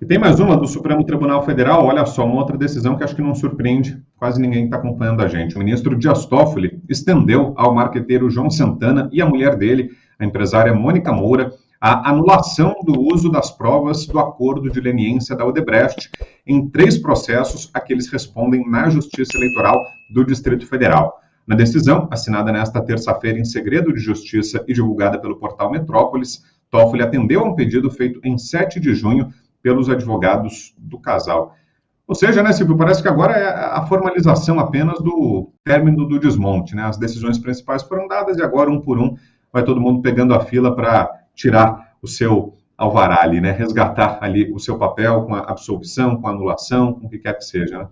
E tem mais uma do Supremo Tribunal Federal, olha só, uma outra decisão que acho que não surpreende quase ninguém que está acompanhando a gente. O ministro Dias Toffoli estendeu ao marqueteiro João Santana e à mulher dele, a empresária Mônica Moura, a anulação do uso das provas do acordo de leniência da Odebrecht em 3 processos a que eles respondem na Justiça Eleitoral do Distrito Federal. Na decisão, assinada nesta terça-feira em segredo de justiça e divulgada pelo portal Metrópolis, Toffoli atendeu a um pedido feito em 7 de junho pelos advogados do casal. Ou seja, né, Silvio, parece que agora é a formalização apenas do término do desmonte, né? As decisões principais foram dadas e agora, um por um, vai todo mundo pegando a fila para tirar o seu alvará ali, né? Resgatar ali o seu papel com a absolvição, com a anulação, com o que quer que seja, né?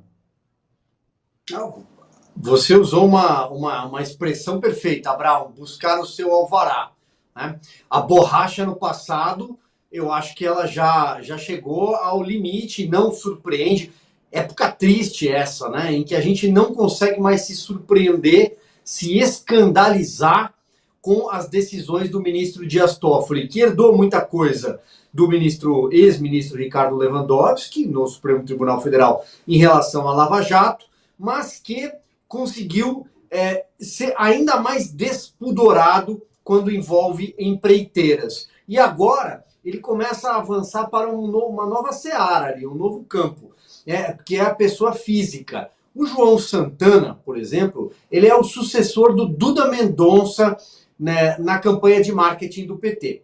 Você usou uma expressão perfeita, Abraão, buscar o seu alvará, né? A borracha no passado, eu acho que ela já chegou ao limite, não surpreende. Época triste essa, né? Em que a gente não consegue mais se surpreender, se escandalizar com as decisões do ministro Dias Toffoli, que herdou muita coisa do ex-ministro Ricardo Lewandowski, no Supremo Tribunal Federal, em relação à Lava Jato, mas que conseguiu ser ainda mais despudorado quando envolve empreiteiras. E agora ele começa a avançar para uma nova seara, ali, um novo campo, que é a pessoa física. O João Santana, por exemplo, ele é o sucessor do Duda Mendonça, né, na campanha de marketing do PT.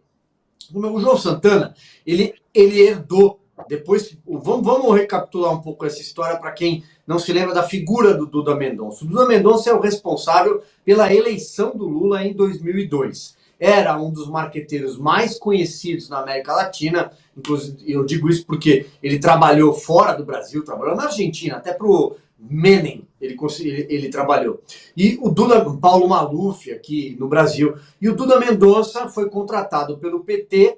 O João Santana, ele herdou, depois, vamos recapitular um pouco essa história para quem não se lembra da figura do Duda Mendonça. O Duda Mendonça é o responsável pela eleição do Lula em 2002. Era um dos marqueteiros mais conhecidos na América Latina, inclusive eu digo isso porque ele trabalhou fora do Brasil, trabalhou na Argentina, até para o Menem ele trabalhou. E o Paulo Maluf aqui no Brasil. E o Duda Mendonça foi contratado pelo PT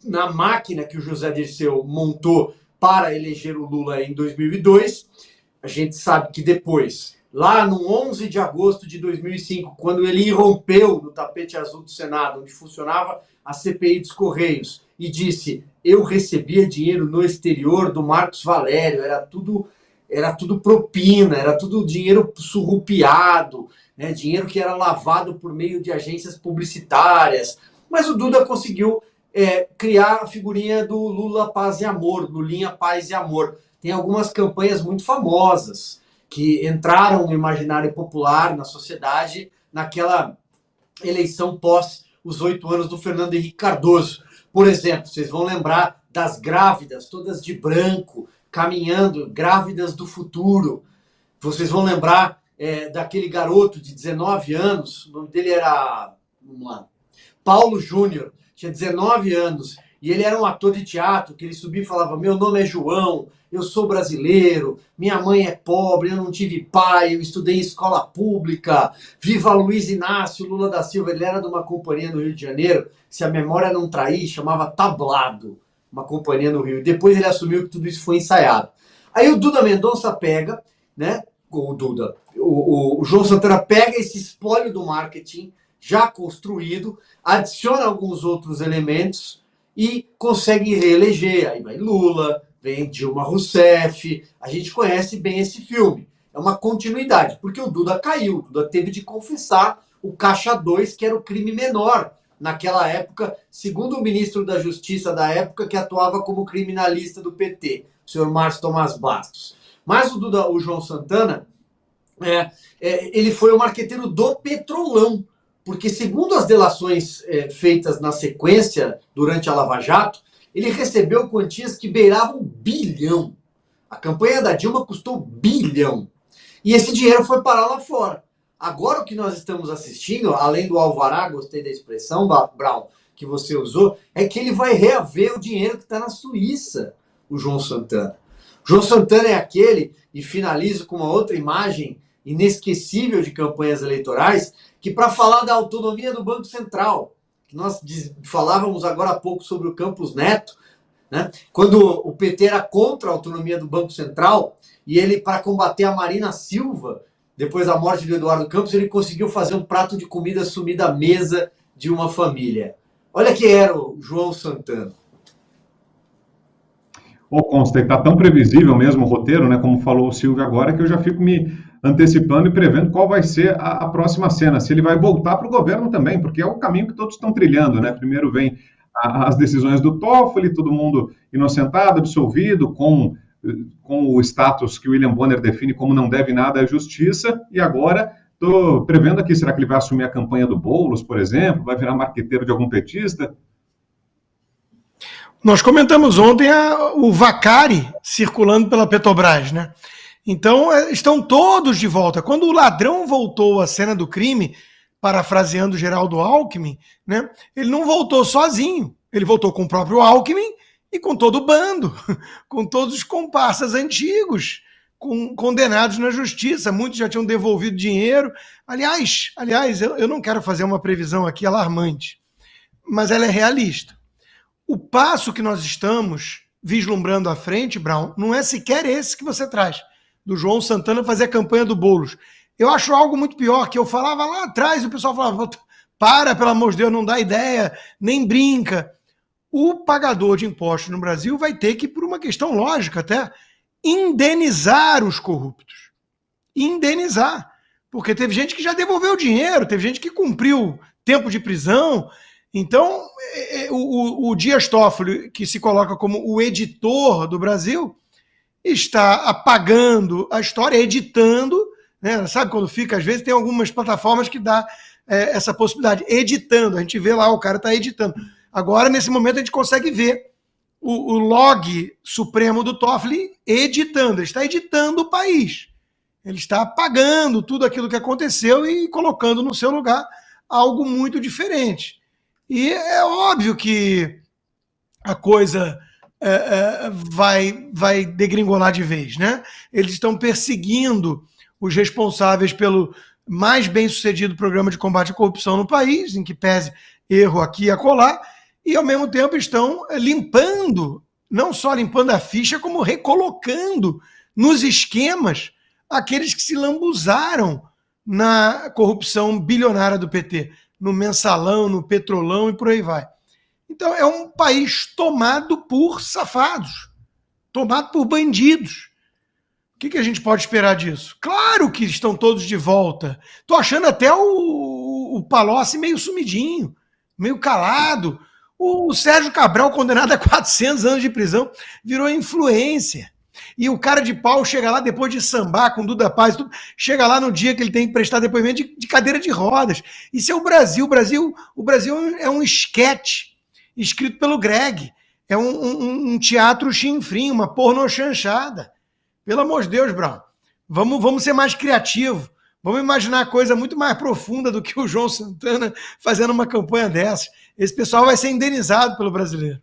na máquina que o José Dirceu montou para eleger o Lula em 2002. A gente sabe que depois, lá no 11 de agosto de 2005, quando ele irrompeu no tapete azul do Senado, onde funcionava a CPI dos Correios, e disse: eu recebia dinheiro no exterior do Marcos Valério, era tudo propina, era tudo dinheiro surrupiado, né? Dinheiro que era lavado por meio de agências publicitárias. Mas o Duda conseguiu criar a figurinha do Lula Paz e Amor, Lulinha Paz e Amor. Tem algumas campanhas muito famosas que entraram no imaginário popular, na sociedade, naquela eleição pós os 8 anos do Fernando Henrique Cardoso. Por exemplo, vocês vão lembrar das grávidas, todas de branco, caminhando, grávidas do futuro. Vocês vão lembrar daquele garoto de 19 anos, o nome dele era, vamos lá, Paulo Júnior, tinha 19 anos, e ele era um ator de teatro, que ele subia e falava: meu nome é João, eu sou brasileiro, minha mãe é pobre, eu não tive pai, eu estudei em escola pública, viva Luiz Inácio Lula da Silva. Ele era de uma companhia no Rio de Janeiro, se a memória não trair, chamava Tablado, uma companhia no Rio. E depois ele assumiu que tudo isso foi ensaiado. Aí o Duda Mendonça pega, né, o João Santana pega esse espólio do marketing já construído, adiciona alguns outros elementos e consegue reeleger. Aí vai Lula, vem Dilma Rousseff, a gente conhece bem esse filme. É uma continuidade, porque o Duda caiu, o Duda teve de confessar o Caixa 2, que era o crime menor naquela época, segundo o ministro da Justiça da época, que atuava como criminalista do PT, o senhor Márcio Tomás Bastos. Mas o João Santana, ele foi o marqueteiro do Petrolão, porque segundo as delações feitas na sequência durante a Lava Jato, ele recebeu quantias que beiravam 1 bilhão. A campanha da Dilma custou 1 bilhão. E esse dinheiro foi parar lá fora. Agora o que nós estamos assistindo, além do alvará, gostei da expressão, Brown, que você usou, é que ele vai reaver o dinheiro que está na Suíça, o João Santana. O João Santana é aquele, e finalizo com uma outra imagem inesquecível de campanhas eleitorais, que para falar da autonomia do Banco Central, que nós falávamos agora há pouco sobre o Campos Neto, né? Quando o PT era contra a autonomia do Banco Central, e ele, para combater a Marina Silva, depois da morte do Eduardo Campos, ele conseguiu fazer um prato de comida sumir da mesa de uma família. Olha quem era o João Santana. Ô, Consta, está tão previsível mesmo o roteiro, né, como falou o Silvio agora, que eu já fico me antecipando e prevendo qual vai ser a próxima cena, se ele vai voltar para o governo também, porque é o caminho que todos estão trilhando, né? Primeiro vem as decisões do Toffoli, todo mundo inocentado, absolvido, com o status que o William Bonner define como não deve nada à justiça, e agora estou prevendo aqui, será que ele vai assumir a campanha do Boulos, por exemplo, vai virar marqueteiro de algum petista? Nós comentamos ontem o Vacari circulando pela Petrobras, né? Então, estão todos de volta. Quando o ladrão voltou à cena do crime, parafraseando Geraldo Alckmin, né? Ele não voltou sozinho. Ele voltou com o próprio Alckmin e com todo o bando, com todos os comparsas antigos, condenados na justiça. Muitos já tinham devolvido dinheiro. Aliás, eu não quero fazer uma previsão aqui alarmante, mas ela é realista. O passo que nós estamos vislumbrando à frente, Brown, não é sequer esse que você traz, do João Santana fazer a campanha do Boulos. Eu acho algo muito pior, que eu falava lá atrás, o pessoal falava, pelo amor de Deus, não dá ideia, nem brinca. O pagador de impostos no Brasil vai ter que, por uma questão lógica até, indenizar os corruptos. Indenizar. Porque teve gente que já devolveu o dinheiro, teve gente que cumpriu tempo de prisão. Então, o Dias Toffoli, que se coloca como o editor do Brasil, está apagando a história, editando, né? Sabe quando fica? Às vezes tem algumas plataformas que dá essa possibilidade, editando. A gente vê lá, o cara está editando. Agora, nesse momento, a gente consegue ver o log supremo do Toffoli editando. Ele está editando o país. Ele está apagando tudo aquilo que aconteceu e colocando no seu lugar algo muito diferente. E é óbvio que a coisa vai degringolar de vez, né? Eles estão perseguindo os responsáveis pelo mais bem-sucedido programa de combate à corrupção no país, em que pese erro aqui e acolá, e ao mesmo tempo estão limpando, não só limpando a ficha, como recolocando nos esquemas aqueles que se lambuzaram na corrupção bilionária do PT, no mensalão, no petrolão e por aí vai. Então é um país tomado por safados, tomado por bandidos. O que a gente pode esperar disso? Claro que estão todos de volta. Estou achando até o Palocci meio sumidinho, meio calado. O Sérgio Cabral, condenado a 400 anos de prisão, virou influência. E o cara de pau chega lá depois de sambar com Duda Paz, tudo, chega lá no dia que ele tem que prestar depoimento de cadeira de rodas. Isso é o Brasil. O Brasil é um esquete escrito pelo Greg. É um teatro chinfrim, uma pornochanchada. Pelo amor de Deus, Brown. Vamos ser mais criativos. Vamos imaginar coisa muito mais profunda do que o João Santana fazendo uma campanha dessa. Esse pessoal vai ser indenizado pelo brasileiro.